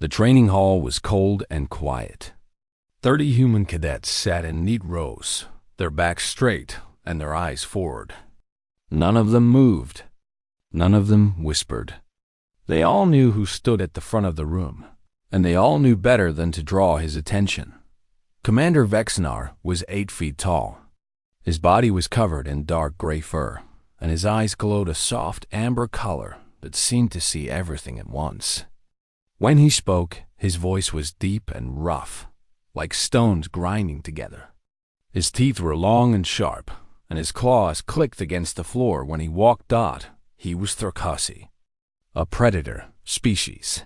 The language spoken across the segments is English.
The training hall was cold and quiet. 30 human cadets sat in neat rows, their backs straight and their eyes forward. None of them moved. None of them whispered. They all knew who stood at the front of the room, and they all knew better than to draw his attention. Commander Vexnar was 8 feet tall. His body was covered in dark gray fur, and his eyes glowed a soft amber color that seemed to see everything at once. When he spoke, his voice was deep and rough, like stones grinding together. His teeth were long and sharp, and his claws clicked against the floor when he walked. He was Thrakossi, a predator species,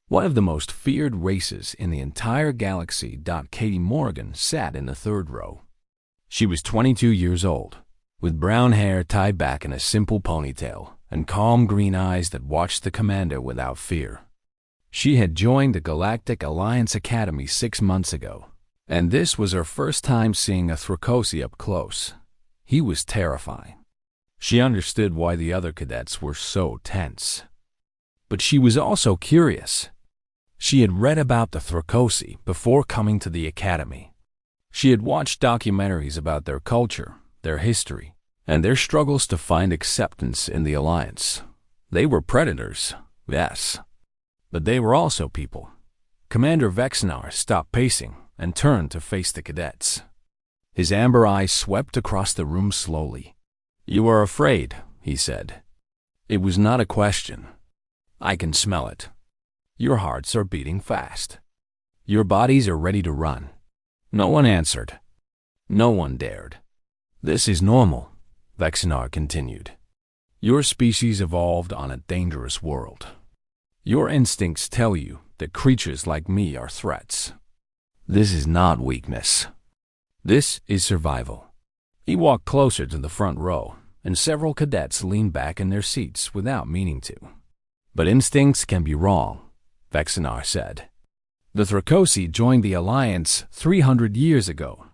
one of the most feared races in the entire galaxy. Katie Morgan sat in the third row. She was 22 years old, with brown hair tied back in a simple ponytail and calm green eyes that watched the commander without fear. She had joined the Galactic Alliance Academy 6 months ago, and this was her first time seeing a Thrakossi up close. He was terrifying. She understood why the other cadets were so tense. But she was also curious. She had read about the Thrakossi before coming to the academy. She had watched documentaries about their culture, their history, and their struggles to find acceptance in the Alliance. They were predators, yes, but they were also people. Commander Vexnar stopped pacing and turned to face the cadets. His amber eyes swept across the room slowly. "You are afraid," he said. It was not a question. "I can smell it. Your hearts are beating fast. Your bodies are ready to run." No one answered. No one dared. "This is normal," Vexnar continued. "Your species evolved on a dangerous world. Your instincts tell you that creatures like me are threats. This is not weakness. This is survival." He walked closer to the front row, and several cadets leaned back in their seats without meaning to. "But instincts can be wrong," Vexnar said. "The Thrakossi joined the Alliance 300 years ago.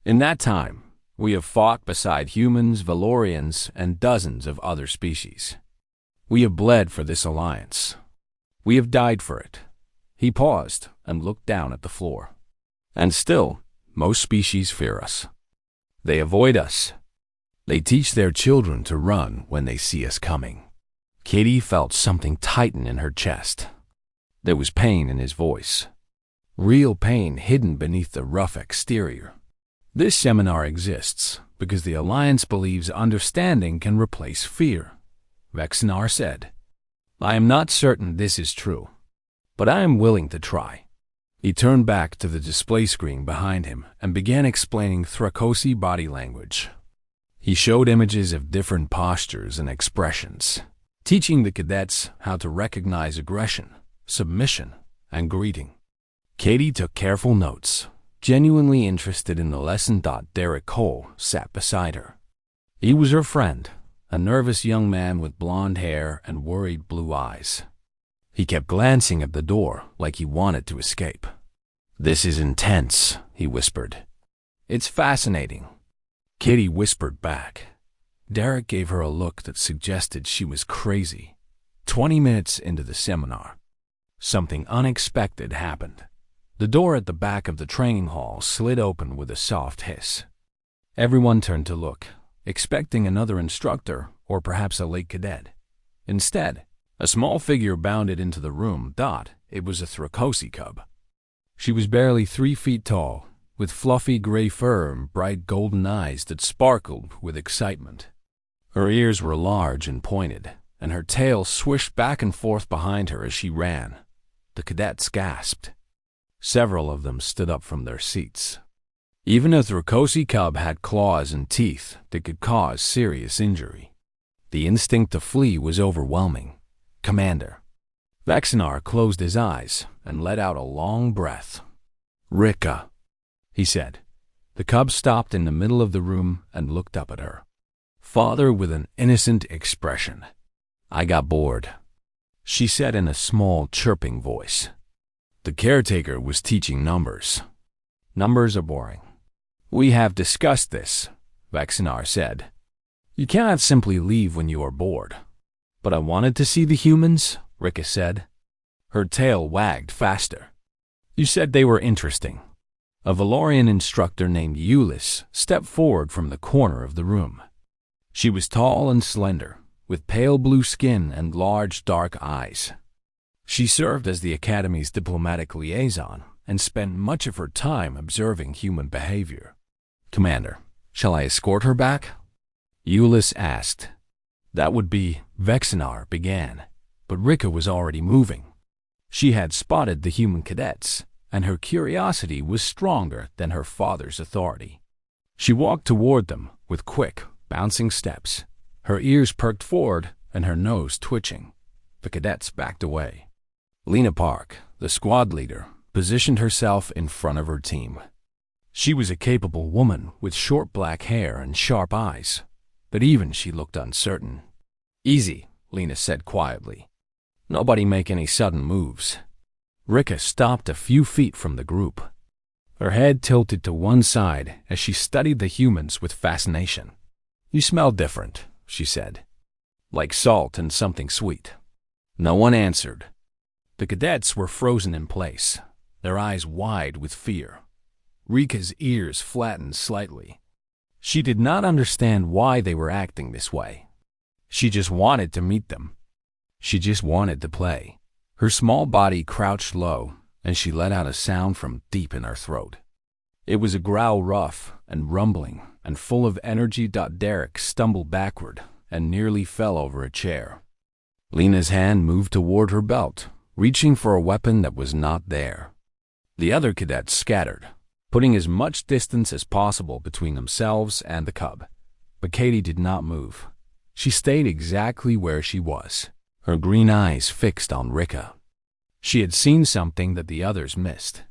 In that time, we have fought beside humans, Valorians, and dozens of other species. We have bled for this alliance. We have died for it." He paused and looked down at the floor. "And still, most species fear us. They avoid us. They teach their children to run when they see us coming." Katie felt something tighten in her chest. There was pain in his voice. Real pain hidden beneath the rough exterior. "This seminar exists because the Alliance believes understanding can replace fear," Vexnar said. "I am not certain this is true, but I am willing to try." He turned back to the display screen behind him and began explaining Thrakossi body language. He showed images of different postures and expressions, teaching the cadets how to recognize aggression, submission, and greeting. Katie took careful notes, genuinely interested in the lesson. Derek Cole sat beside her. He was her friend, a nervous young man with blonde hair and worried blue eyes. He kept glancing at the door like he wanted to escape. "This is intense," he whispered. "It's fascinating," Katie whispered back. Derek gave her a look that suggested she was crazy. 20 minutes into the seminar, something unexpected happened. The door at the back of the training hall slid open with a soft hiss. Everyone turned to look, expecting another instructor or perhaps a late cadet. Instead, a small figure bounded into the room. It was a Thrakossi cub. She was barely 3 feet tall, with fluffy gray fur and bright golden eyes that sparkled with excitement. Her ears were large and pointed, and her tail swished back and forth behind her as she ran. The cadets gasped. Several of them stood up from their seats. Even a Thrakossi cub had claws and teeth that could cause serious injury. The instinct to flee was overwhelming. "Commander." Vexnar closed his eyes and let out a long breath. "Rika," he said. The cub stopped in the middle of the room and looked up at her. Father with an innocent expression. "I got bored," she said in a small, chirping voice. The caretaker was teaching numbers. "Numbers are boring. We have discussed this," Vexnar said. "You cannot simply leave when you are bored." "But I wanted to see the humans," Rika said. Her tail wagged faster. "You said they were interesting." A Valorian instructor named Euless stepped forward from the corner of the room. She was tall and slender, with pale blue skin and large dark eyes. She served as the Academy's diplomatic liaison and spent much of her time observing human behavior. "Commander, shall I escort her back?" Euless asked. "That would be," Vexenar began, but Rika was already moving. She had spotted the human cadets, and her curiosity was stronger than her father's authority. She walked toward them with quick, bouncing steps, her ears perked forward and her nose twitching. The cadets backed away. Lena Park, the squad leader, positioned herself in front of her team. She was a capable woman with short black hair and sharp eyes, but even she looked uncertain. "Easy," Lena said quietly. "Nobody make any sudden moves." Rika stopped a few feet from the group. Her head tilted to one side as she studied the humans with fascination. "You smell different," she said. "Like salt and something sweet." No one answered. The cadets were frozen in place, their eyes wide with fear. Rika's ears flattened slightly. She did not understand why they were acting this way. She just wanted to meet them. She just wanted to play. Her small body crouched low, and she let out a sound from deep in her throat. It was a growl, rough and rumbling and full of energy. Derek stumbled backward and nearly fell over a chair. Lena's hand moved toward her belt, reaching for a weapon that was not there. The other cadets scattered, putting as much distance as possible between themselves and the cub. But Katie did not move. She stayed exactly where she was, her green eyes fixed on Rika. She had seen something that the others missed.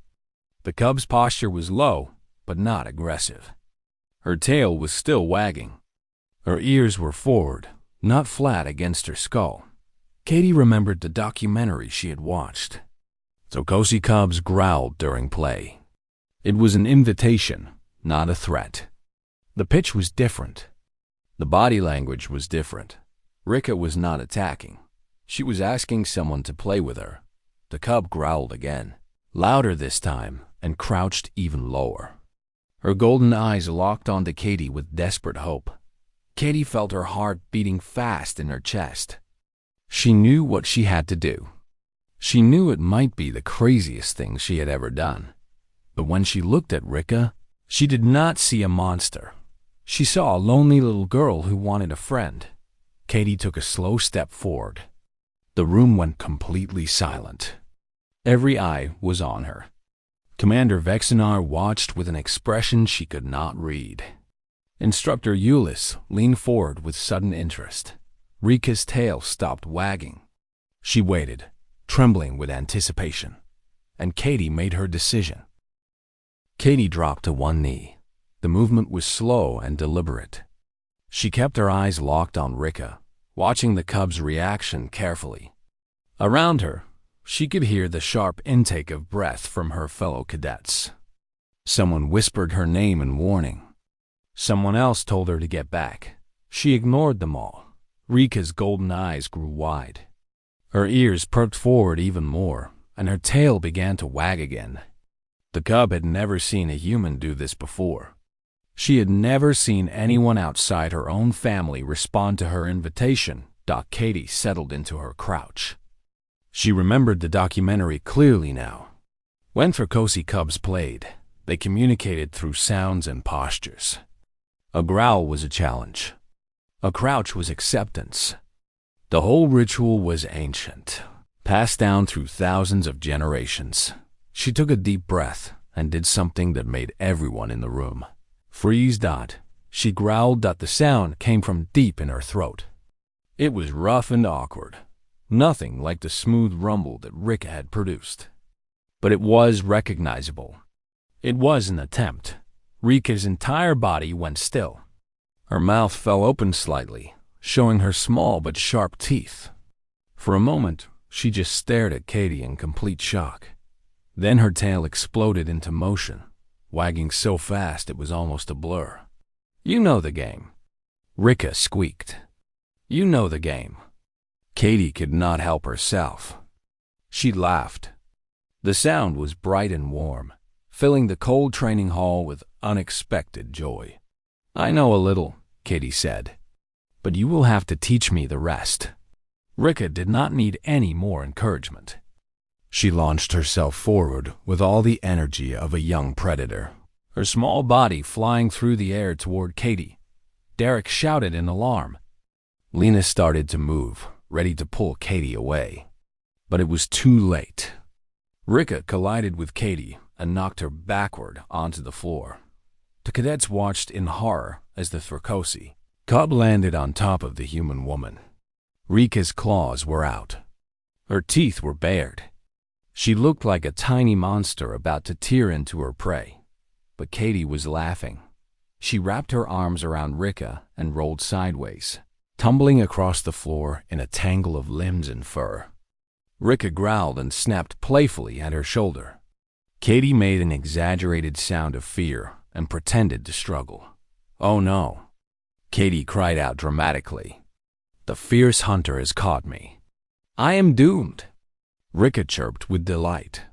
The cub's posture was low, but not aggressive. Her tail was still wagging. Her ears were forward, not flat against her skull. Katie remembered the documentary she had watched. Tokosi cubs growled during play. It was an invitation, not a threat. The pitch was different. The body language was different. Rika was not attacking. She was asking someone to play with her. The cub growled again, louder this time, and crouched even lower. Her golden eyes locked onto Katie with desperate hope. Katie felt her heart beating fast in her chest. She knew what she had to do. She knew it might be the craziest thing she had ever done. But when she looked at Rika, she did not see a monster. She saw a lonely little girl who wanted a friend. Katie took a slow step forward. The room went completely silent. Every eye was on her. Commander Vexenar watched with an expression she could not read. Instructor Euless leaned forward with sudden interest. Rika's tail stopped wagging. She waited, trembling with anticipation, and Katie made her decision. Katie dropped to one knee. The movement was slow and deliberate. She kept her eyes locked on Rika, watching the cub's reaction carefully. Around her, she could hear the sharp intake of breath from her fellow cadets. Someone whispered her name in warning. Someone else told her to get back. She ignored them all. Rika's golden eyes grew wide. Her ears perked forward even more, and her tail began to wag again. The cub had never seen a human do this before. She had never seen anyone outside her own family respond to her invitation. Katie settled into her crouch. She remembered the documentary clearly now. When Tokosi cubs played, they communicated through sounds and postures. A growl was a challenge. A crouch was acceptance. The whole ritual was ancient, passed down through thousands of generations. She took a deep breath and did something that made everyone in the room freeze. She growled. The sound came from deep in her throat. It was rough and awkward, nothing like the smooth rumble that Rika had produced. But it was recognizable. It was an attempt. Rika's entire body went still. Her mouth fell open slightly, showing her small but sharp teeth. For a moment, she just stared at Katie in complete shock. Then her tail exploded into motion, wagging so fast it was almost a blur. "You know the game," Rika squeaked. "You know the game." Katie could not help herself. She laughed. The sound was bright and warm, filling the cold training hall with unexpected joy. "I know a little," Katie said, "but you will have to teach me the rest." Rika did not need any more encouragement. She launched herself forward with all the energy of a young predator, her small body flying through the air toward Katie. Derek shouted in alarm. Lena started to move, ready to pull Katie away. But it was too late. Rika collided with Katie and knocked her backward onto the floor. The cadets watched in horror as the Thracosi Cub landed on top of the human woman. Rika's claws were out. Her teeth were bared. She looked like a tiny monster about to tear into her prey. But Katie was laughing. She wrapped her arms around Rika and rolled sideways, tumbling across the floor in a tangle of limbs and fur. Rika growled and snapped playfully at her shoulder. Katie made an exaggerated sound of fear and pretended to struggle. "Oh no!" Katie cried out dramatically. "The fierce hunter has caught me. I am doomed!" Rika chirped with delight.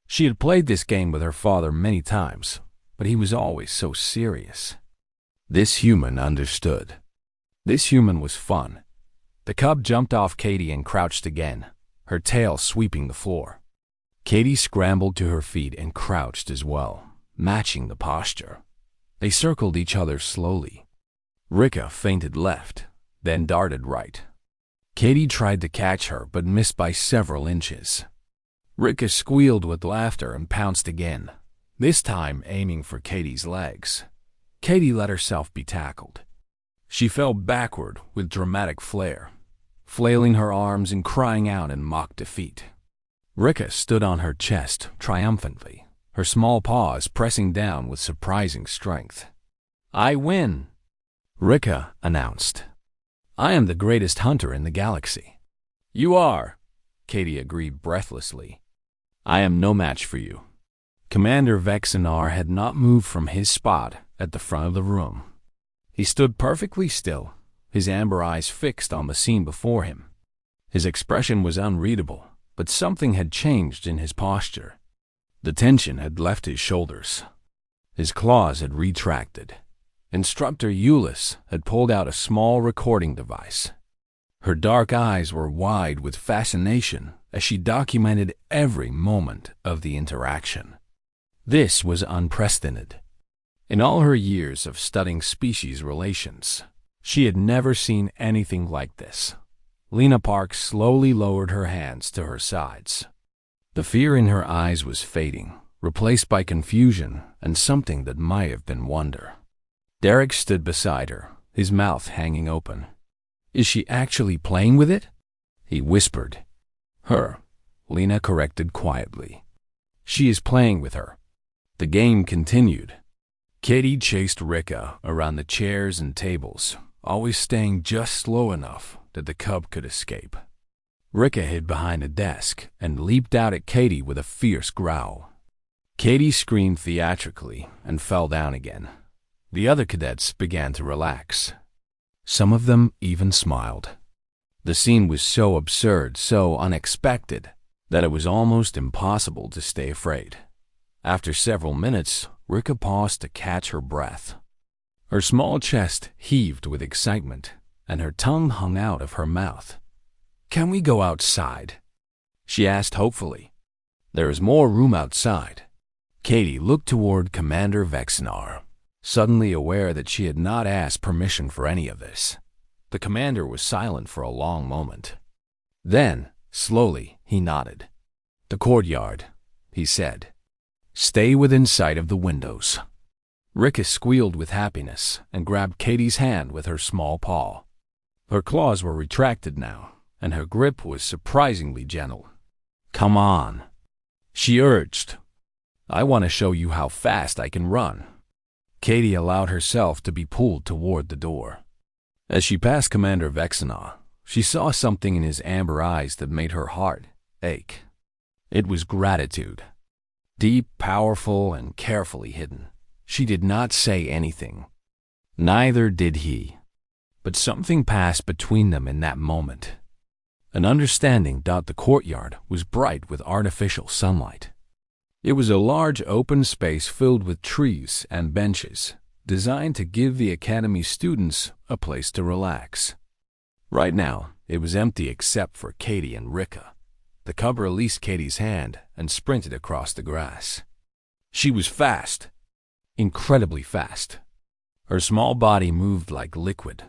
She had played this game with her father many times, but he was always so serious. This human understood. This human was fun. The cub jumped off Katie and crouched again, her tail sweeping the floor. Katie scrambled to her feet and crouched as well, matching the posture. They circled each other slowly. Rika feinted left, then darted right. Katie tried to catch her but missed by several inches. Rika squealed with laughter and pounced again, this time aiming for Katie's legs. Katie let herself be tackled. She fell backward with dramatic flair, flailing her arms and crying out in mock defeat. Rika stood on her chest triumphantly, her small paws pressing down with surprising strength. "I win," Rika announced. "I am the greatest hunter in the galaxy." "You are," Katie agreed breathlessly. "I am no match for you." Commander Vexenar had not moved from his spot at the front of the room. He stood perfectly still, his amber eyes fixed on the scene before him. His expression was unreadable, but something had changed in his posture. The tension had left his shoulders. His claws had retracted. Instructor Euless had pulled out a small recording device. Her dark eyes were wide with fascination as she documented every moment of the interaction. This was unprecedented. In all her years of studying species relations, she had never seen anything like this. Lena Park slowly lowered her hands to her sides. The fear in her eyes was fading, replaced by confusion and something that might have been wonder. Derek stood beside her, his mouth hanging open. "Is she actually playing with it?" he whispered. "Her," Lena corrected quietly. "She is playing with her." The game continued. Katie chased Rika around the chairs and tables, always staying just slow enough that the cub could escape. Rika hid behind a desk and leaped out at Katie with a fierce growl. Katie screamed theatrically and fell down again. The other cadets began to relax. Some of them even smiled. The scene was so absurd, so unexpected, that it was almost impossible to stay afraid. After several minutes, Rika paused to catch her breath. Her small chest heaved with excitement, and her tongue hung out of her mouth. "Can we go outside?" she asked hopefully. "There is more room outside." Katie looked toward Commander Vexenar, suddenly aware that she had not asked permission for any of this. The commander was silent for a long moment. Then, slowly, he nodded. "The courtyard," he said. "Stay within sight of the windows." Rika squealed with happiness and grabbed Katie's hand with her small paw. Her claws were retracted now, and her grip was surprisingly gentle. "Come on," she urged. "I want to show you how fast I can run." Katie allowed herself to be pulled toward the door. As she passed Commander Vexenar, she saw something in his amber eyes that made her heart ache. It was gratitude. Deep, powerful, and carefully hidden. She did not say anything. Neither did he. But something passed between them in that moment. An understanding that the courtyard was bright with artificial sunlight. It was a large open space filled with trees and benches, designed to give the academy students a place to relax. Right now, it was empty except for Katie and Rika. The cub released Katie's hand and sprinted across the grass. She was fast, incredibly fast. Her small body moved like liquid,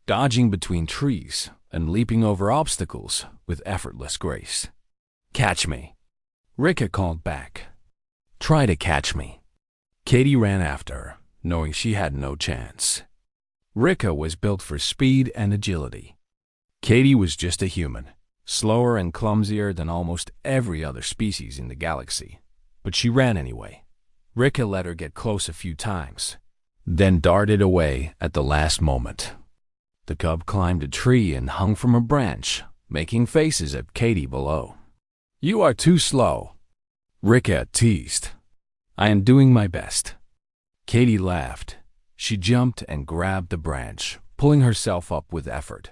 dodging between trees and leaping over obstacles with effortless grace. "Catch me," Rika called back. "Try to catch me." Katie ran after her, knowing she had no chance. Rika was built for speed and agility. Katie was just a human, slower and clumsier than almost every other species in the galaxy. But she ran anyway. Rika let her get close a few times, then darted away at the last moment. The cub climbed a tree and hung from a branch, making faces at Katie below. "You are too slow," Rika teased. "I am doing my best." Katie laughed. She jumped and grabbed the branch, pulling herself up with effort.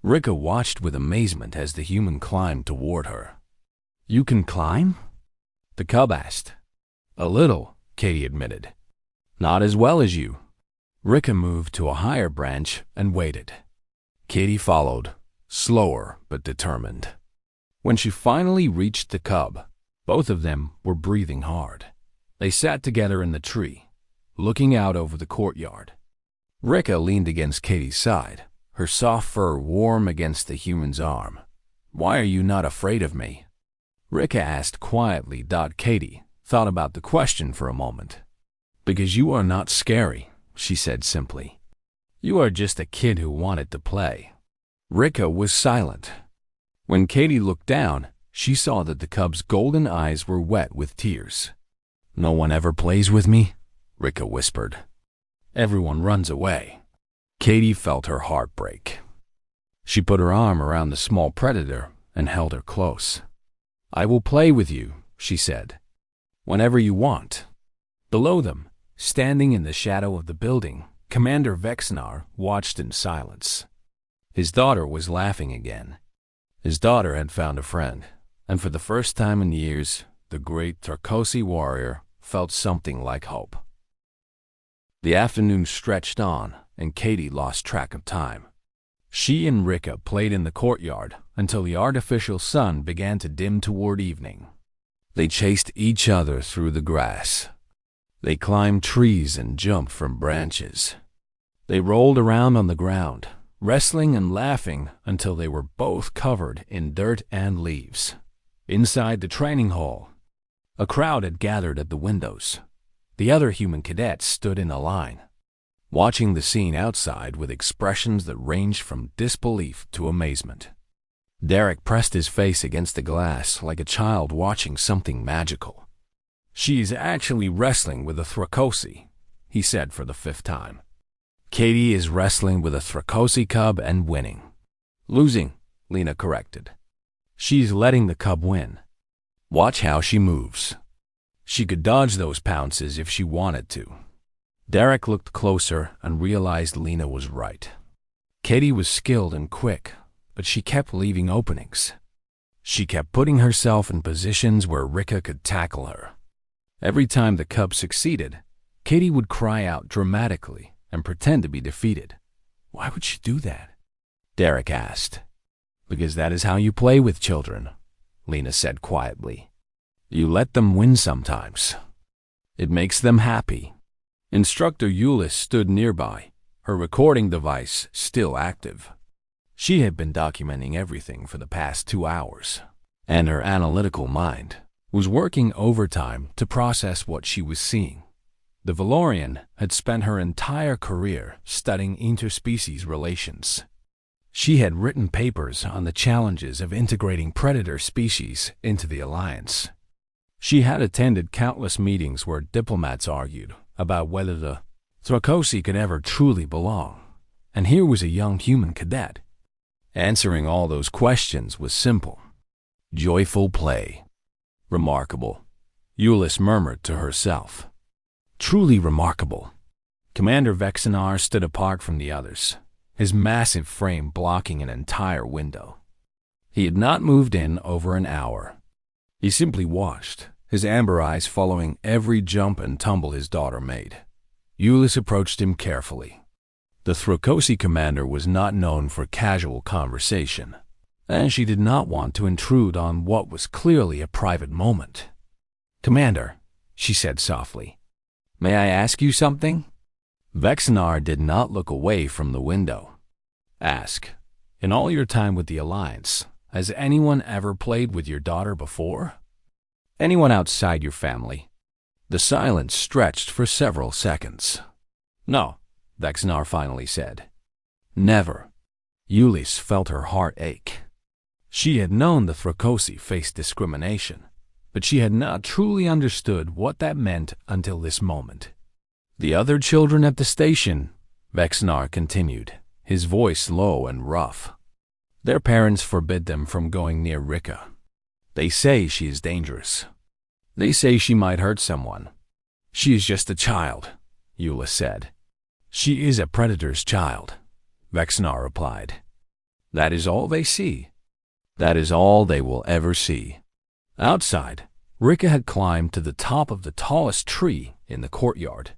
Rika watched with amazement as the human climbed toward her. "You can climb?" the cub asked. "A little," Katie admitted. "Not as well as you." Rika moved to a higher branch and waited. Katie followed, slower but determined. When she finally reached the cub, both of them were breathing hard. They sat together in the tree, looking out over the courtyard. Rika leaned against Katie's side, her soft fur warm against the human's arm. "Why are you not afraid of me?" Rika asked quietly. Katie thought about the question for a moment. "Because you are not scary," she said simply. "You are just a kid who wanted to play." Rika was silent. When Katie looked down, she saw that the cub's golden eyes were wet with tears. "No one ever plays with me," Rika whispered. "Everyone runs away." Katie felt her heart break. She put her arm around the small predator and held her close. "I will play with you," she said, "whenever you want." Below them, standing in the shadow of the building, Commander Vexnar watched in silence. His daughter was laughing again. His daughter had found a friend, and for the first time in years, the great Tarkosi warrior felt something like hope. The afternoon stretched on, and Katie lost track of time. She and Rika played in the courtyard until the artificial sun began to dim toward evening. They chased each other through the grass. They climbed trees and jumped from branches. They rolled around on the ground, wrestling and laughing until they were both covered in dirt and leaves. Inside the training hall, a crowd had gathered at the windows. The other human cadets stood in a line, watching the scene outside with expressions that ranged from disbelief to amazement. Derek pressed his face against the glass like a child watching something magical. "She is actually wrestling with a Thrakosi," he said for the 5th time. "Katie is wrestling with a Thrakosi cub and winning." "Losing," Lena corrected. "She's letting the cub win. Watch how she moves. She could dodge those pounces if she wanted to." Derek looked closer and realized Lena was right. Katie was skilled and quick, but she kept leaving openings. She kept putting herself in positions where Rika could tackle her. Every time the cub succeeded, Katie would cry out dramatically and pretend to be defeated. "Why would she do that?" Derek asked. "Because that is how you play with children," Lena said quietly. "You let them win sometimes. It makes them happy." Instructor Euless stood nearby, her recording device still active. She had been documenting everything for the past 2 hours, and her analytical mind was working overtime to process what she was seeing. The Valorian had spent her entire career studying interspecies relations. She had written papers on the challenges of integrating predator species into the alliance. She had attended countless meetings where diplomats argued about whether the Thrakosi could ever truly belong. And here was a young human cadet. Answering all those questions was simple. Joyful play. Remarkable, Euless murmured to herself. Truly remarkable. Commander Vexnar stood apart from the others, his massive frame blocking an entire window. He had not moved in over an hour. He simply watched, his amber eyes following every jump and tumble his daughter made. Ulyss approached him carefully. The Thrakosi commander was not known for casual conversation, and she did not want to intrude on what was clearly a private moment. "Commander," she said softly, "may I ask you something?" Vexenar did not look away from the window. "Ask. In all your time with the Alliance, has anyone ever played with your daughter before? Anyone outside your family?" The silence stretched for several seconds. "No," Vexenar finally said. "Never." Ulyss felt her heart ache. She had known the Thrakosi faced discrimination, but she had not truly understood what that meant until this moment. "The other children at the station," Vexenar continued, his voice low and rough. "Their parents forbid them from going near Rika. They say she is dangerous. They say she might hurt someone." "She is just a child," Ulyss said. "She is a predator's child," Vexenar replied. "That is all they see. That is all they will ever see." Outside, Rika had climbed to the top of the tallest tree in the courtyard.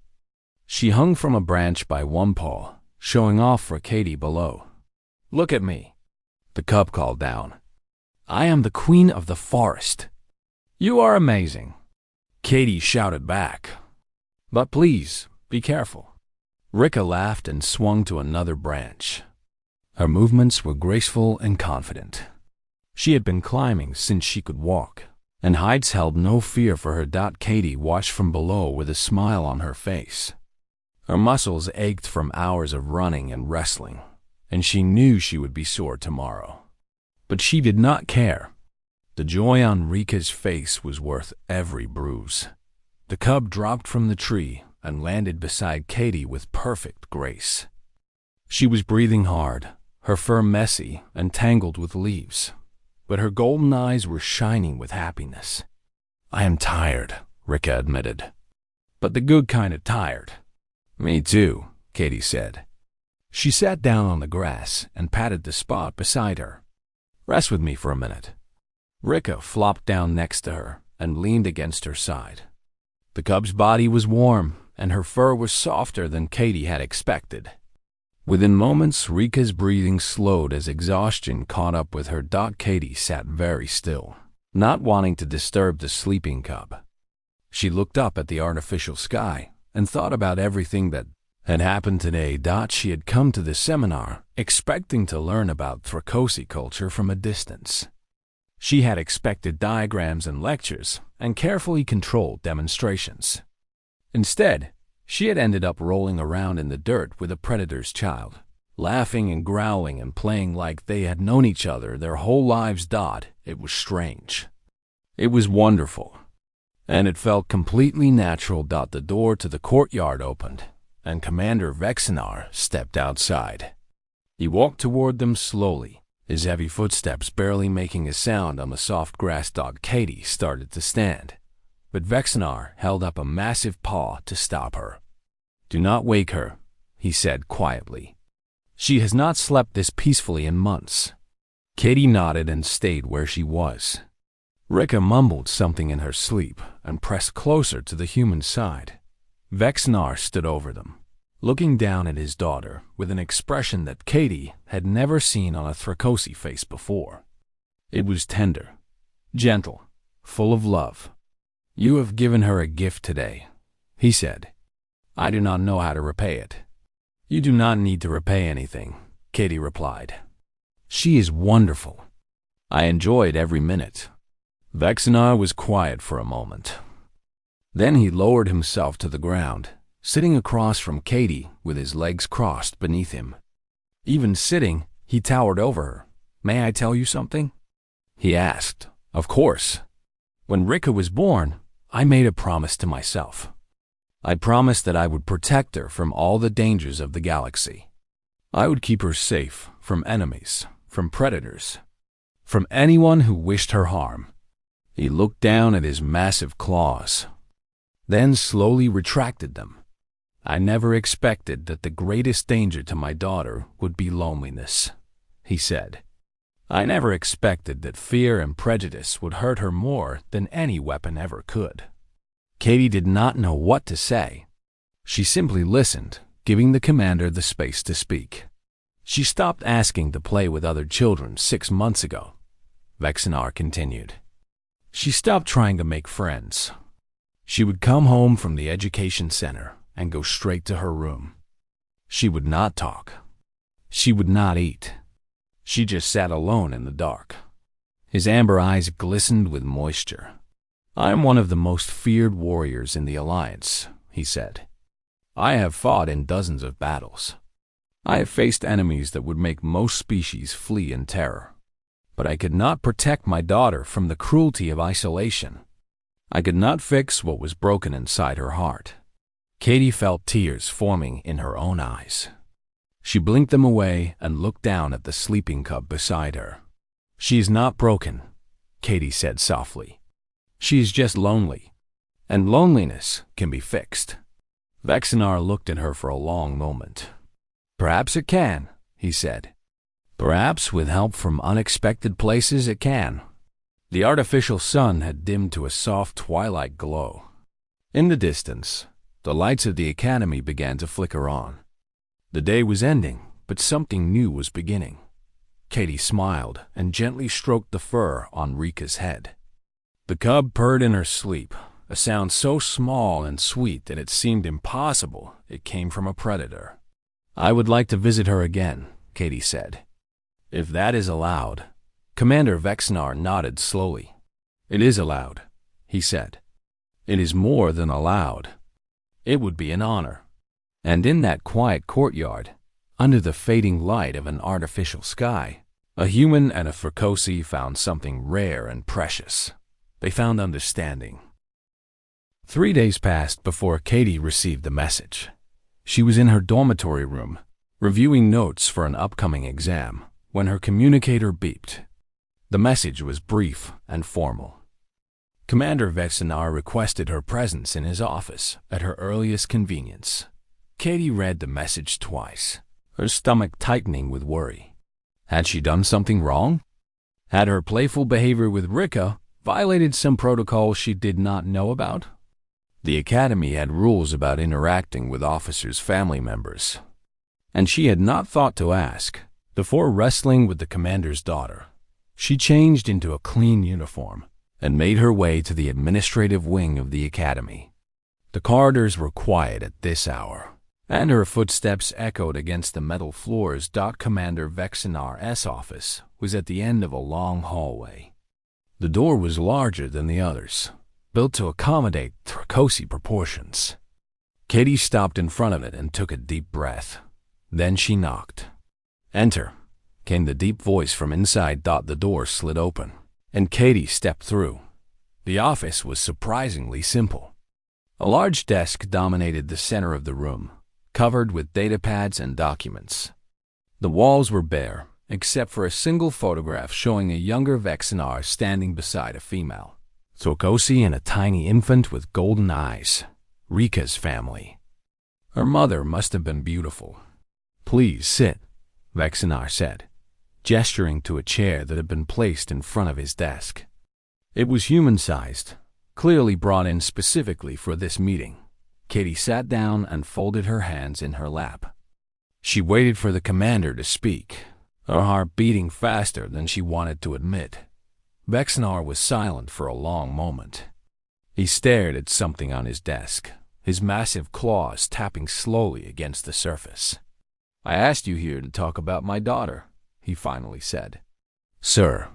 She hung from a branch by one paw, showing off for Katie below. "Look at me," the cub called down. "I am the queen of the forest." "You are amazing," Katie shouted back. "But please, be careful." Rika laughed and swung to another branch. Her movements were graceful and confident. She had been climbing since she could walk, and heights held no fear for her. Katie watched from below with a smile on her face. Her muscles ached from hours of running and wrestling, and she knew she would be sore tomorrow. But she did not care. The joy on Rika's face was worth every bruise. The cub dropped from the tree and landed beside Katie with perfect grace. She was breathing hard, her fur messy and tangled with leaves, but her golden eyes were shining with happiness. "I am tired," Rika admitted. "But the good kind of tired." "Me too," Katie said. She sat down on the grass and patted the spot beside her. "Rest with me for a minute." Rika flopped down next to her and leaned against her side. The cub's body was warm, and her fur was softer than Katie had expected. Within moments, Rika's breathing slowed as exhaustion caught up with her. Katie sat very still, not wanting to disturb the sleeping cub. She looked up at the artificial sky and thought about everything that had happened today. She had come to the seminar expecting to learn about Thrakosi culture from a distance. She had expected diagrams and lectures and carefully controlled demonstrations. Instead, she had ended up rolling around in the dirt with a predator's child, laughing and growling and playing like they had known each other their whole lives. It was strange. It was wonderful. And it felt completely natural. The door to the courtyard opened, and Commander Vexenar stepped outside. He walked toward them slowly, his heavy footsteps barely making a sound on the soft grass. Katie started to stand, but Vexenar held up a massive paw to stop her. "Do not wake her," he said quietly. "She has not slept this peacefully in months." Katie nodded and stayed where she was. Rika mumbled something in her sleep and pressed closer to the human side. Vexenar stood over them, looking down at his daughter with an expression that Katie had never seen on a Thrakosi face before. It was tender, gentle, full of love. "You have given her a gift today," he said. "I do not know how to repay it." "You do not need to repay anything," Katie replied. "She is wonderful. I enjoyed every minute." Vexenar was quiet for a moment. Then he lowered himself to the ground, sitting across from Katie with his legs crossed beneath him. Even sitting, he towered over her. "May I tell you something?" he asked. "Of course." "When Rika was born, I made a promise to myself. I promised that I would protect her from all the dangers of the galaxy. I would keep her safe from enemies, from predators, from anyone who wished her harm." He looked down at his massive claws, then slowly retracted them. "I never expected that the greatest danger to my daughter would be loneliness," he said. I never expected that fear and prejudice would hurt her more than any weapon ever could. Katie did not know what to say. She simply listened, giving the commander the space to speak. She stopped asking to play with other children 6 months ago. Vexenar continued. She stopped trying to make friends. She would come home from the education center and go straight to her room. She would not talk. She would not eat. She just sat alone in the dark. His amber eyes glistened with moisture. "I am one of the most feared warriors in the Alliance," he said. "I have fought in dozens of battles. I have faced enemies that would make most species flee in terror. But I could not protect my daughter from the cruelty of isolation. I could not fix what was broken inside her heart." Katie felt tears forming in her own eyes. She blinked them away and looked down at the sleeping cub beside her. "She is not broken," Katie said softly. "She is just lonely, and loneliness can be fixed." Vexenar looked at her for a long moment. "Perhaps it can," he said. "Perhaps with help from unexpected places it can." The artificial sun had dimmed to a soft twilight glow. In the distance, the lights of the academy began to flicker on. The day was ending, but something new was beginning. Katie smiled and gently stroked the fur on Rika's head. The cub purred in her sleep, a sound so small and sweet that it seemed impossible it came from a predator. "I would like to visit her again," Katie said. "If that is allowed." Commander Vexenar nodded slowly. "It is allowed," he said. "It is more than allowed. It would be an honor." And in that quiet courtyard, under the fading light of an artificial sky, a human and a Frikosi found something rare and precious. They found understanding. 3 days passed before Katie received the message. She was in her dormitory room, reviewing notes for an upcoming exam, when her communicator beeped. The message was brief and formal. Commander Vexenar requested her presence in his office at her earliest convenience. Katie read the message twice, her stomach tightening with worry. Had she done something wrong? Had her playful behavior with Rika violated some protocol she did not know about? The academy had rules about interacting with officers' family members, and she had not thought to ask. Before wrestling with the commander's daughter, she changed into a clean uniform and made her way to the administrative wing of the academy. The corridors were quiet at this hour, and her footsteps echoed against the metal floors. Commander Vexenar's office was at the end of a long hallway. The door was larger than the others, built to accommodate Frikosi proportions. Katie stopped in front of it and took a deep breath. Then she knocked. "Enter," came the deep voice from inside. The door slid open, and Katie stepped through. The office was surprisingly simple. A large desk dominated the center of the room, covered with datapads and documents. The walls were bare, except for a single photograph showing a younger Vexenar standing beside a female. Frikosi and a tiny infant with golden eyes. Rika's family. Her mother must have been beautiful. "Please sit," Vexenar said, gesturing to a chair that had been placed in front of his desk. It was human-sized, clearly brought in specifically for this meeting. Katie sat down and folded her hands in her lap. She waited for the commander to speak, her heart beating faster than she wanted to admit. Vexenar was silent for a long moment. He stared at something on his desk, his massive claws tapping slowly against the surface. "I asked you here to talk about my daughter," he finally said. "Sir,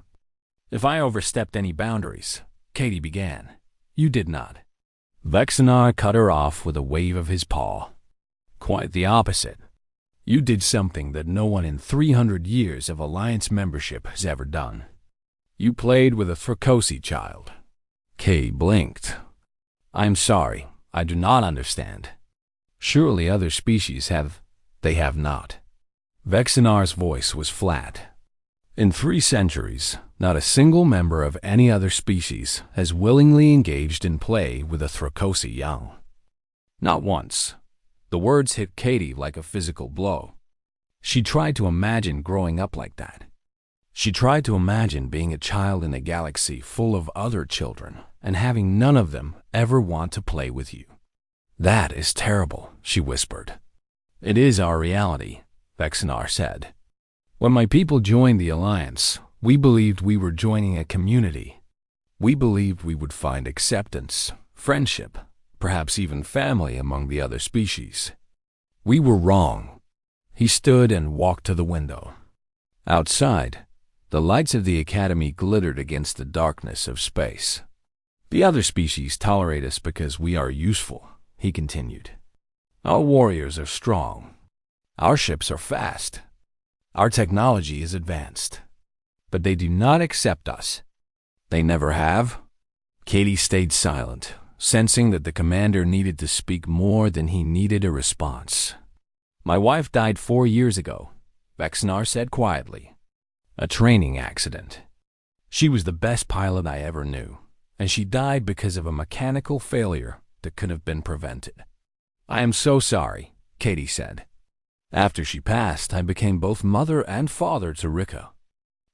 if I overstepped any boundaries," Katie began. "You did not." Vexenar cut her off with a wave of his paw. "Quite the opposite. You did something that no one in 300 years of Alliance membership has ever done. You played with a Frikosi child." Kay blinked. "I'm sorry, I do not understand. Surely other species have. They have not." Vexenar's voice was flat. "In 3 centuries, not a single member of any other species has willingly engaged in play with a Frikosi young. Not once." The words hit Katie like a physical blow. She tried to imagine growing up like that. She tried to imagine being a child in a galaxy full of other children and having none of them ever want to play with you. "That is terrible," she whispered. "It is our reality," Vexenar said. "When my people joined the Alliance, we believed we were joining a community. We believed we would find acceptance, friendship, perhaps even family among the other species. We were wrong." He stood and walked to the window. Outside, the lights of the Academy glittered against the darkness of space. "The other species tolerate us because we are useful," he continued. "Our warriors are strong. Our ships are fast. Our technology is advanced. But they do not accept us. They never have." Katie stayed silent, sensing that the commander needed to speak more than he needed a response. "My wife died 4 years ago," Vexenar said quietly. "A training accident. She was the best pilot I ever knew, and she died because of a mechanical failure that could have been prevented." "I am so sorry," Katie said. "After she passed, I became both mother and father to Rika.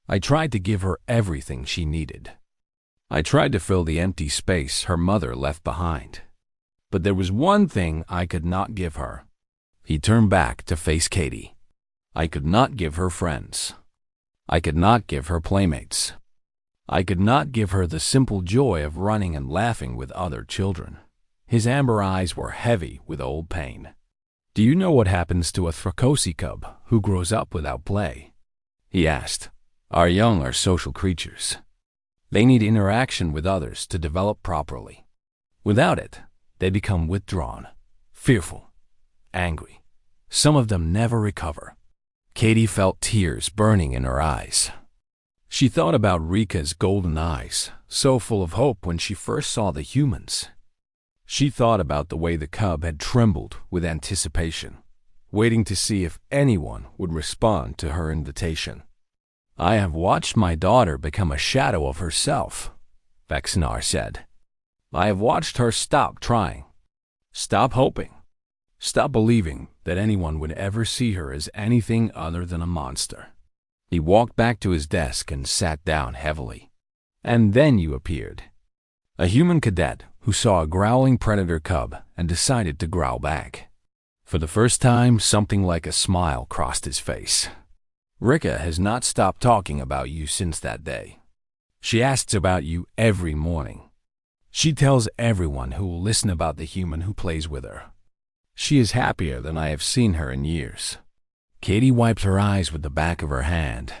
I tried to give her everything she needed. I tried to fill the empty space her mother left behind. But there was one thing I could not give her." He turned back to face Katie. "I could not give her friends. I could not give her playmates. I could not give her the simple joy of running and laughing with other children." His amber eyes were heavy with old pain. "Do you know what happens to a Thrakosi cub who grows up without play?" he asked. "Our young are social creatures. They need interaction with others to develop properly. Without it, they become withdrawn, fearful, angry. Some of them never recover." Katie felt tears burning in her eyes. She thought about Rika's golden eyes, so full of hope when she first saw the humans. She thought about the way the cub had trembled with anticipation, waiting to see if anyone would respond to her invitation. "I have watched my daughter become a shadow of herself," Vexenar said. "I have watched her stop trying, stop hoping, stop believing that anyone would ever see her as anything other than a monster." He walked back to his desk and sat down heavily. "And then you appeared. A human cadet who saw a growling predator cub and decided to growl back. For the first time, something like a smile crossed his face. Rika has not stopped talking about you since that day. She asks about you every morning. She tells everyone who will listen about the human who plays with her. She is happier than I have seen her in years." Katie wiped her eyes with the back of her hand.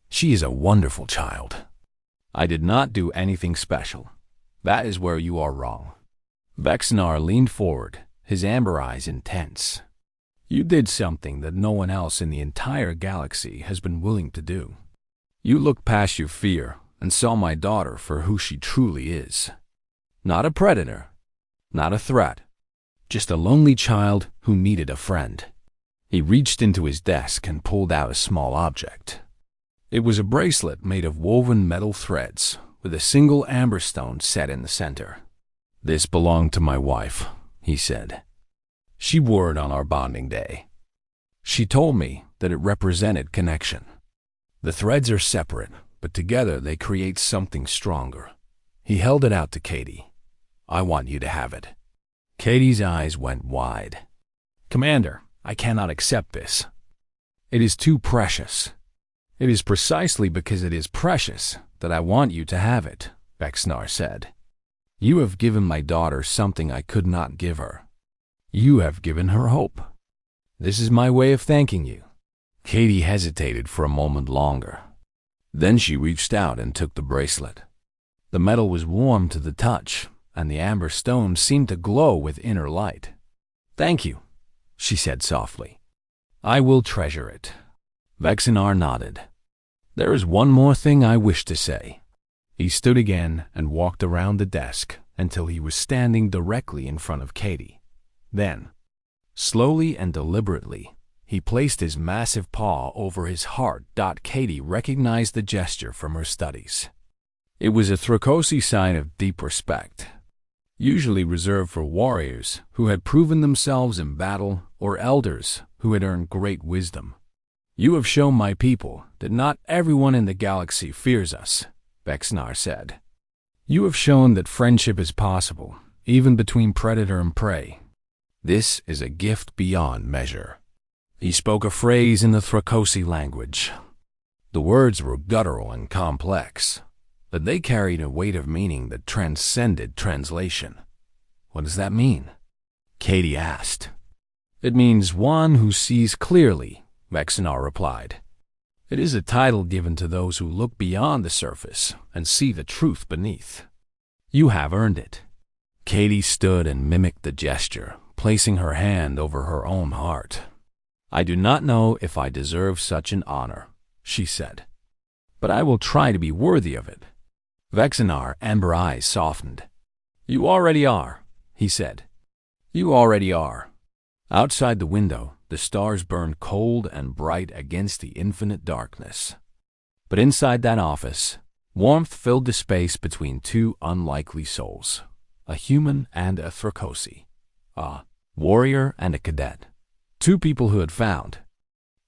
"She is a wonderful child. I did not do anything special. That is where you are wrong." Vexenar leaned forward, his amber eyes intense. "You did something that no one else in the entire galaxy has been willing to do. You looked past your fear and saw my daughter for who she truly is. Not a predator, not a threat, just a lonely child who needed a friend." He reached into his desk and pulled out a small object. It was a bracelet made of woven metal threads with a single amber stone set in the center. "This belonged to my wife," he said. "She wore it on our bonding day. She told me that it represented connection. The threads are separate, but together they create something stronger." He held it out to Katie. "I want you to have it." Katie's eyes went wide. "Commander, I cannot accept this. It is too precious." "It is precisely because it is precious that I want you to have it," Vexenar said. "You have given my daughter something I could not give her. You have given her hope. This is my way of thanking you." Katie hesitated for a moment longer. Then she reached out and took the bracelet. The metal was warm to the touch, and the amber stone seemed to glow with inner light. "Thank you," she said softly. "I will treasure it." Vexenar nodded. "There is one more thing I wish to say." He stood again and walked around the desk until he was standing directly in front of Katie. Then, slowly and deliberately, he placed his massive paw over his heart. Katie recognized the gesture from her studies. It was a Thrakosi sign of deep respect, usually reserved for warriors who had proven themselves in battle or elders who had earned great wisdom. "You have shown my people that not everyone in the galaxy fears us," Vexnar said. "You have shown that friendship is possible, even between predator and prey. This is a gift beyond measure." He spoke a phrase in the Thrakosi language. The words were guttural and complex, but they carried a weight of meaning that transcended translation. "What does that mean?" Katie asked. "It means one who sees clearly," Vexnar replied. "It is a title given to those who look beyond the surface and see the truth beneath. You have earned it." Katie stood and mimicked the gesture, placing her hand over her own heart. "I do not know if I deserve such an honor," she said, "but I will try to be worthy of it." Vexinar's amber eyes softened. "You already are," he said. "You already are." Outside the window, the stars burned cold and bright against the infinite darkness. But inside that office, warmth filled the space between two unlikely souls, a human and a Thrakosi, a warrior and a cadet, two people who had found,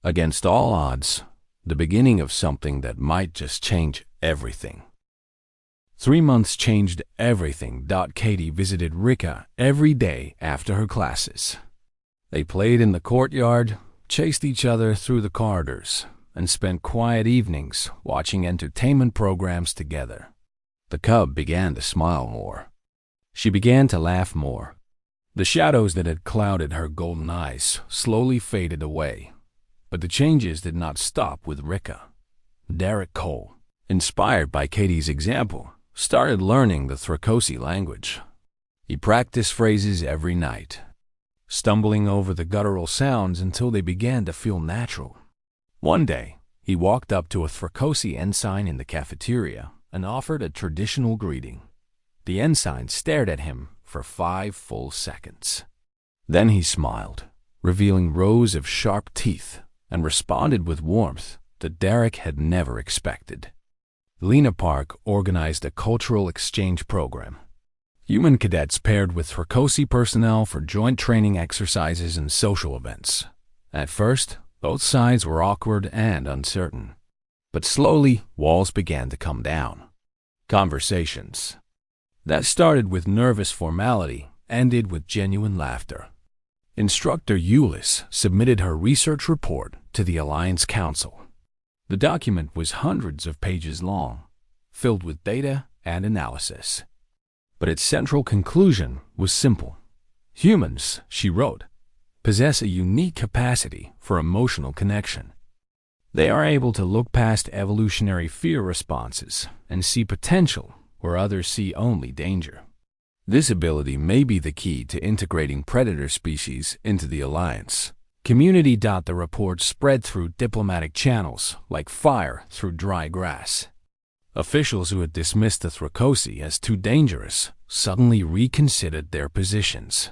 against all odds, the beginning of something that might just change everything. 3 months changed everything. Katie visited Rika every day after her classes. They played in the courtyard, chased each other through the corridors, and spent quiet evenings watching entertainment programs together. The cub began to smile more. She began to laugh more. The shadows that had clouded her golden eyes slowly faded away. But the changes did not stop with Rika. Derek Cole, inspired by Katie's example, started learning the Thrakosi language. He practiced phrases every night, stumbling over the guttural sounds until they began to feel natural. One day, he walked up to a Thrakosi ensign in the cafeteria and offered a traditional greeting. The ensign stared at him for 5 full seconds. Then he smiled, revealing rows of sharp teeth, and responded with warmth that Derek had never expected. Lena Park organized a cultural exchange program. Human cadets paired with Thrakosi personnel for joint training exercises and social events. At first, both sides were awkward and uncertain. But slowly, walls began to come down. Conversations that started with nervous formality ended with genuine laughter. Instructor Euless submitted her research report to the Alliance Council. The document was hundreds of pages long, filled with data and analysis. But its central conclusion was simple. Humans, she wrote, possess a unique capacity for emotional connection. They are able to look past evolutionary fear responses and see potential where others see only danger. This ability may be the key to integrating predator species into the Alliance. Community. The report spread through diplomatic channels like fire through dry grass. Officials who had dismissed the Thrakosi as too dangerous suddenly reconsidered their positions.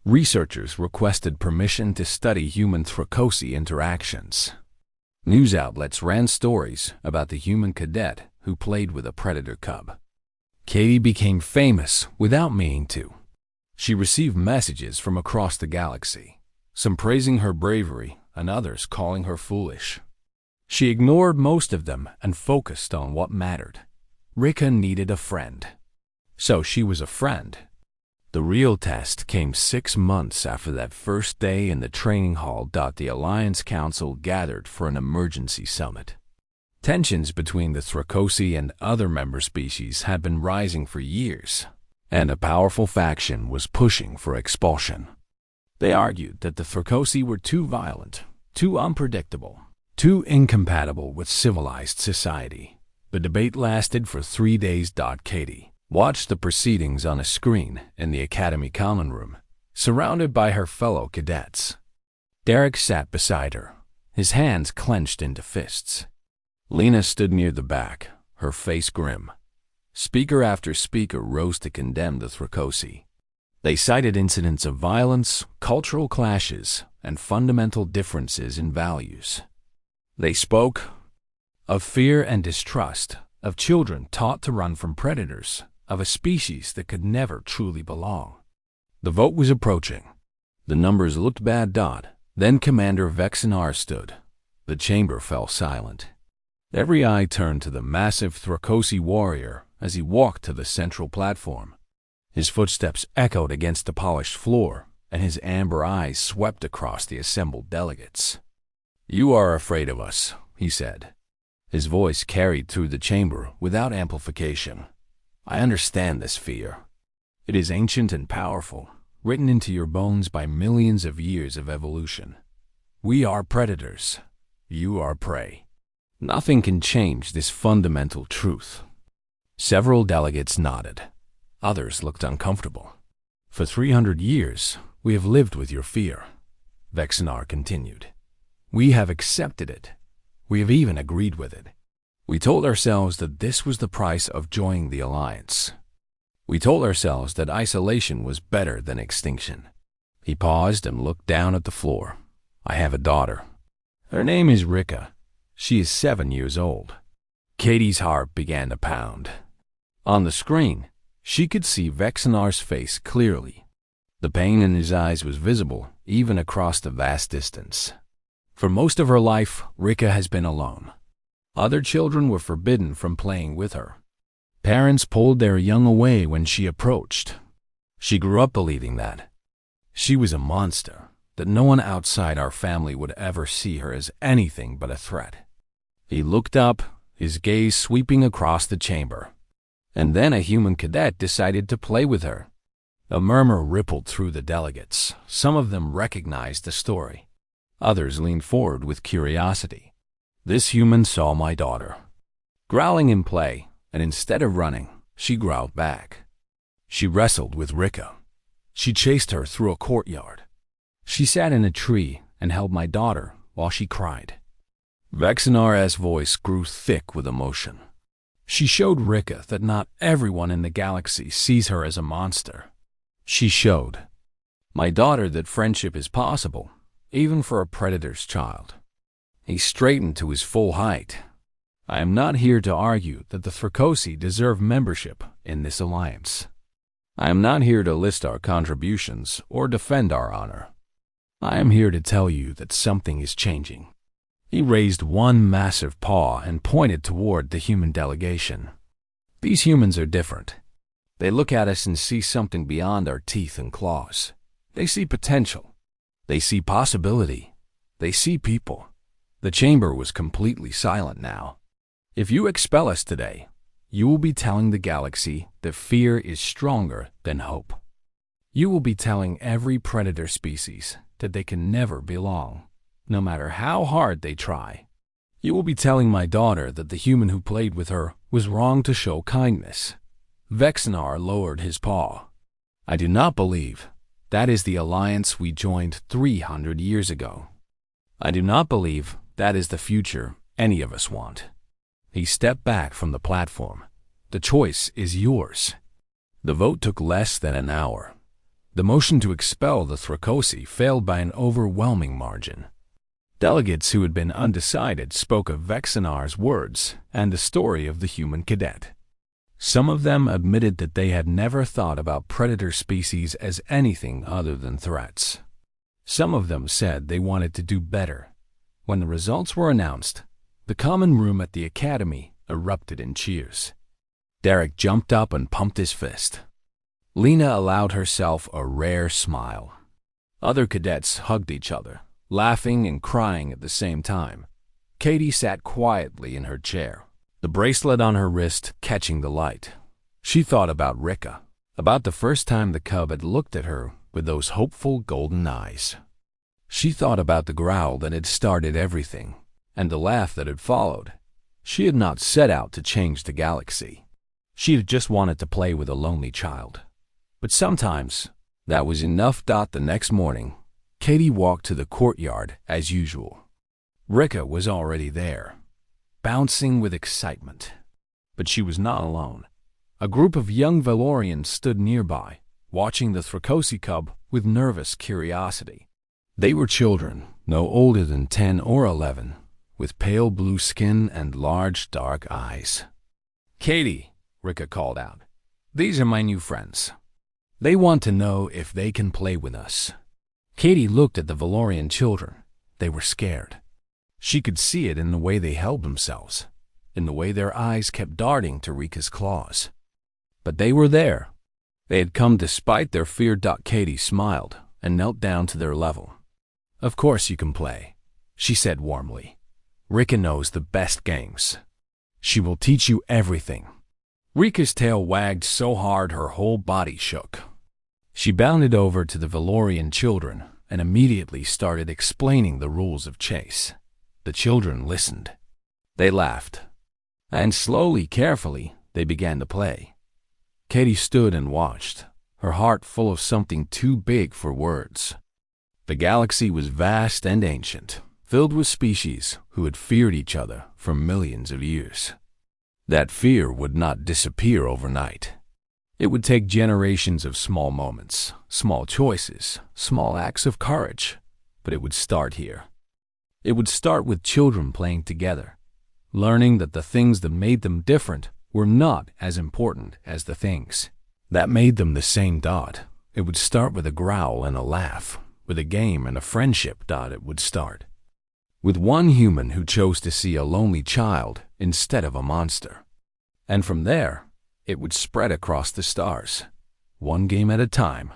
Researchers requested permission to study human Thrakosi interactions. News outlets ran stories about the human cadet who played with a predator cub. Katie became famous without meaning to. She received messages from across the galaxy, some praising her bravery and others calling her foolish. She ignored most of them and focused on what mattered. Rika needed a friend. So she was a friend. The real test came 6 months after that first day in the training hall. The Alliance Council gathered for an emergency summit. Tensions between the Thrakosi and other member species had been rising for years, and a powerful faction was pushing for expulsion. They argued that the Thrakosi were too violent, too unpredictable, too incompatible with civilized society. The debate lasted for 3 days. Katie watched the proceedings on a screen in the Academy common room, surrounded by her fellow cadets. Derek sat beside her, his hands clenched into fists. Lena stood near the back, her face grim. Speaker after speaker rose to condemn the Thrakosi. They cited incidents of violence, cultural clashes, and fundamental differences in values. They spoke of fear and distrust, of children taught to run from predators, of a species that could never truly belong. The vote was approaching. The numbers looked bad. Then Commander Vexinar stood. The chamber fell silent. Every eye turned to the massive Thrakosi warrior as he walked to the central platform. His footsteps echoed against the polished floor, and his amber eyes swept across the assembled delegates. "You are afraid of us," he said. His voice carried through the chamber without amplification. "I understand this fear. It is ancient and powerful, written into your bones by millions of years of evolution. We are predators. You are prey. Nothing can change this fundamental truth." Several delegates nodded. Others looked uncomfortable. "For 300 years, we have lived with your fear," Vexenar continued. "We have accepted it. We have even agreed with it. We told ourselves that this was the price of joining the Alliance. We told ourselves that isolation was better than extinction." He paused and looked down at the floor. "I have a daughter. Her name is Rika. She is 7 years old." Katie's heart began to pound. On the screen, she could see Vexenar's face clearly. The pain in his eyes was visible even across the vast distance. For most of her life, Rika has been alone. Other children were forbidden from playing with her. Parents pulled their young away when she approached. She grew up believing that she was a monster, that no one outside our family would ever see her as anything but a threat. He looked up, his gaze sweeping across the chamber. And then a human cadet decided to play with her. A murmur rippled through the delegates. Some of them recognized the story. Others leaned forward with curiosity. This human saw my daughter, growling in play, and instead of running, she growled back. She wrestled with Rika. She chased her through a courtyard. She sat in a tree and held my daughter while she cried. Vexenar's voice grew thick with emotion. She showed Rika that not everyone in the galaxy sees her as a monster. She showed my daughter that friendship is possible, even for a predator's child. He straightened to his full height. "I am not here to argue that the Thrakosi deserve membership in this alliance. I am not here to list our contributions or defend our honor. I am here to tell you that something is changing." He raised one massive paw and pointed toward the human delegation. "These humans are different. They look at us and see something beyond our teeth and claws. They see potential. They see possibility. They see people." The chamber was completely silent now. "If you expel us today, you will be telling the galaxy that fear is stronger than hope. You will be telling every predator species that they can never belong, no matter how hard they try. You will be telling my daughter that the human who played with her was wrong to show kindness." Vexenar lowered his paw. "I do not believe that is the alliance we joined 300 years ago. I do not believe that is the future any of us want." He stepped back from the platform. "The choice is yours." The vote took less than an hour. The motion to expel the Thrakosi failed by an overwhelming margin. Delegates who had been undecided spoke of Vexenar's words and the story of the human cadet. Some of them admitted that they had never thought about predator species as anything other than threats. Some of them said they wanted to do better. When the results were announced, the common room at the academy erupted in cheers. Derek jumped up and pumped his fist. Lena allowed herself a rare smile. Other cadets hugged each other, laughing and crying at the same time. Katie sat quietly in her chair, the bracelet on her wrist catching the light. She thought about Rika, about the first time the cub had looked at her with those hopeful golden eyes. She thought about the growl that had started everything, and the laugh that had followed. She had not set out to change the galaxy. She had just wanted to play with a lonely child. But sometimes that was enough. The next morning, Katie walked to the courtyard as usual. Rika was already there, bouncing with excitement. But she was not alone. A group of young Valorians stood nearby, watching the Thrakosi cub with nervous curiosity. They were children, no older than 10 or 11, with pale blue skin and large dark eyes. "Katie," Rika called out, "these are my new friends. They want to know if they can play with us." Katie looked at the Valorian children. They were scared. She could see it in the way they held themselves, in the way their eyes kept darting to Rika's claws. But they were there. They had come despite their fear. Katie smiled and knelt down to their level. "Of course you can play," she said warmly. "Rika knows the best games. She will teach you everything." Rika's tail wagged so hard her whole body shook. She bounded over to the Valorian children and immediately started explaining the rules of chase. The children listened. They laughed. And slowly, carefully, they began to play. Katie stood and watched, her heart full of something too big for words. The galaxy was vast and ancient, filled with species who had feared each other for millions of years. That fear would not disappear overnight. It would take generations of small moments, small choices, small acts of courage, but it would start here. It would start with children playing together, learning that the things that made them different were not as important as the things that made them the same. It would start with a growl and a laugh, with a game and a friendship. It would start with one human who chose to see a lonely child instead of a monster. And from there, it would spread across the stars, one game at a time,